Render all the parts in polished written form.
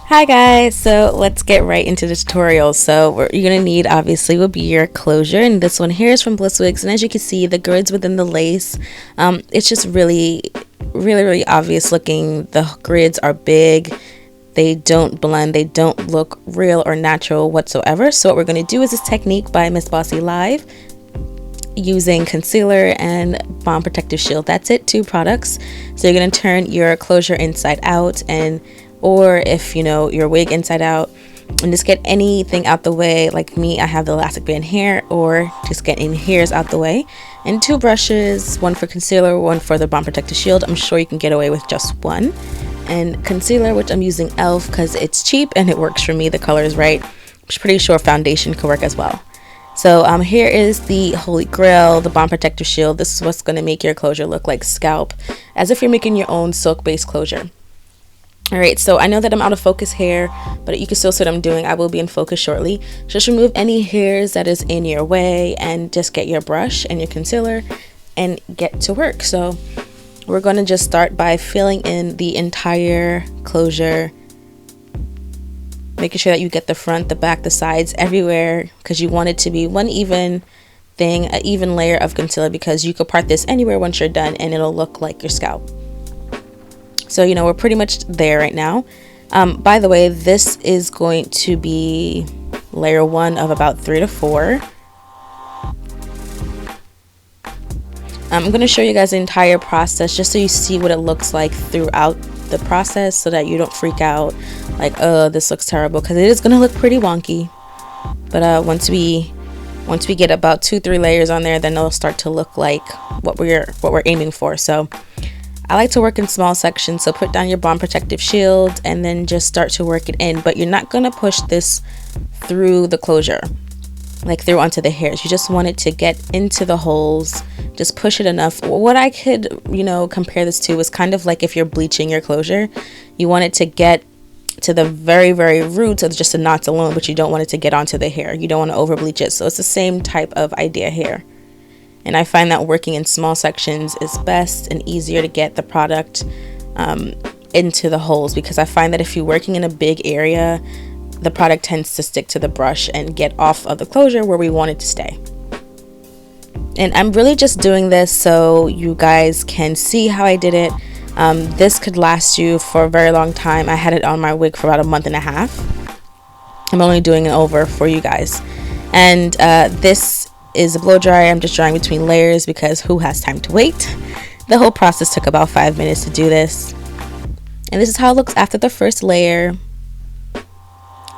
Hi guys, so let's get right into the tutorial. So what you're gonna need obviously will be your closure, and this one here is from Bliss wigs, and as you can see the grids within the lace, it's just really obvious looking. The grids are big, they don't blend, they don't look real or natural whatsoever. So what we're going to do is this technique by Miss Bossy Live using concealer and bomb protective shield. That's it, 2 products. So you're going to turn your closure inside out, and or if you know your wig inside out, and just get anything out the way. Like me, I have the elastic band hair, or just get any hairs out the way. And 2 brushes, one for concealer, one for the bomb protective shield. I'm sure you can get away with just one. And concealer, which I'm using e.l.f. because it's cheap and it works for me. The color is right. I'm pretty sure foundation could work as well. So here is the holy grail, the bomb protective shield. This is what's going to make your closure look like Scalp, as if you're making your own silk based closure. Alright, so I know that I'm out of focus here, but you can still see what I'm doing. I will be in focus shortly. Just remove any hairs that is in your way and just get your brush and your concealer and get to work. So we're going to just start by filling in the entire closure, making sure that you get the front, the back, the sides, everywhere, because you want it to be one even thing, an even layer of concealer, because you could part this anywhere once you're done and it'll look like your scalp. So, you know, we're pretty much there right now. By the way, this is going to be layer 1 of about 3 to 4. I'm going to show you guys the entire process just so you see what it looks like throughout the process, so that you don't freak out like, oh, this looks terrible, because it is going to look pretty wonky. But once we get about 2-3 layers on there, then it'll start to look like what we're aiming for. So I like to work in small sections, so put down your bomb protective shield and then just start to work it in. But you're not going to push this through the closure, like through onto the hairs. You just want it to get into the holes. Just push it enough. What I could, you know, compare this to is kind of like if you're bleaching your closure. You want it to get to the very roots of just the knots alone, but you don't want it to get onto the hair. You don't want to over bleach it. So it's the same type of idea here. And I find that working in small sections is best and easier to get the product into the holes, because I find that if you're working in a big area, the product tends to stick to the brush and get off of the closure where we want it to stay. And I'm really just doing this so you guys can see how I did it. This could last you for a very long time. I had it on my wig for about a month and a half. I'm only doing it over for you guys. And this is a blow dry. I'm just drying between layers because who has time to wait? The whole process took about 5 minutes to do this. And this is how it looks after the first layer.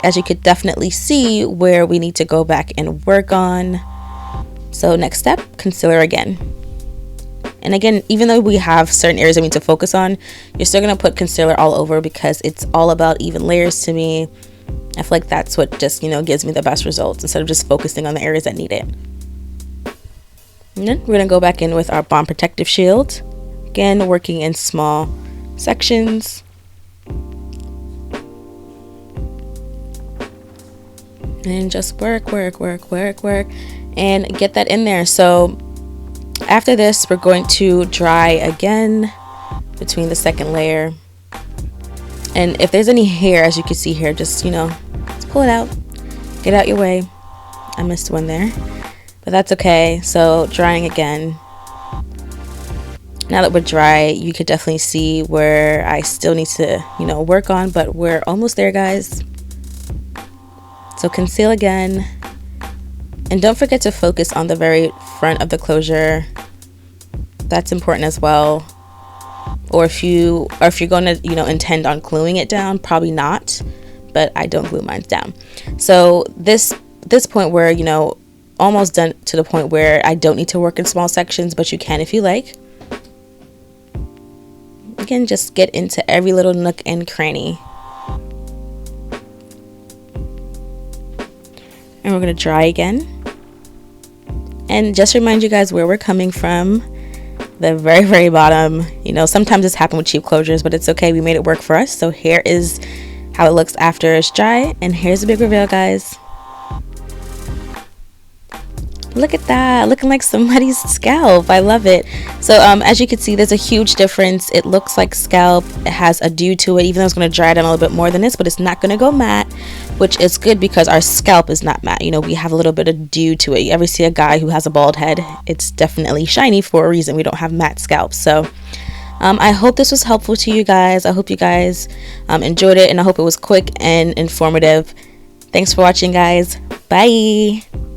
As you could definitely see where we need to go back and work on. So next step, concealer again. And again, even though we have certain areas that we need to focus on, you're still going to put concealer all over, because it's all about even layers to me. I feel like that's what just, you know, gives me the best results, instead of just focusing on the areas that need it. And then we're going to go back in with our bomb protective shield. Again, working in small sections. And just work and get that in there. So after this, we're going to dry again between the second layer. And if there's any hair, as you can see here, just, you know, just pull it out, get out your way. I missed one there, but that's okay. So drying again. Now that we're dry, you could definitely see where I still need to, you know, work on, but we're almost there, guys. So conceal again, and don't forget to focus on the very front of the closure. That's important as well. Or if you're going to, you know, intend on gluing it down, probably not, but I don't glue mine down. So this point where, you know, almost done to the point where I don't need to work in small sections, but you can if you like. Again, just get into every little nook and cranny. And we're going to dry again. And just remind you guys where we're coming from. The very bottom. You know, sometimes this happens with cheap closures, but it's okay. We made it work for us. So here is how it looks after it's dry. And here's the big reveal, guys. Look at that, looking like somebody's scalp. I love it. So as you can see, there's a huge difference. It looks like scalp. It has a dew to it, even though it's going to dry down a little bit more than this, but it's not going to go matte, which is good because our scalp is not matte. You know, we have a little bit of dew to it. You ever see a guy who has a bald head? It's definitely shiny for a reason. We don't have matte scalp. So I hope this was helpful to you guys. I hope you guys enjoyed it, and I hope it was quick and informative. Thanks for watching, guys. Bye.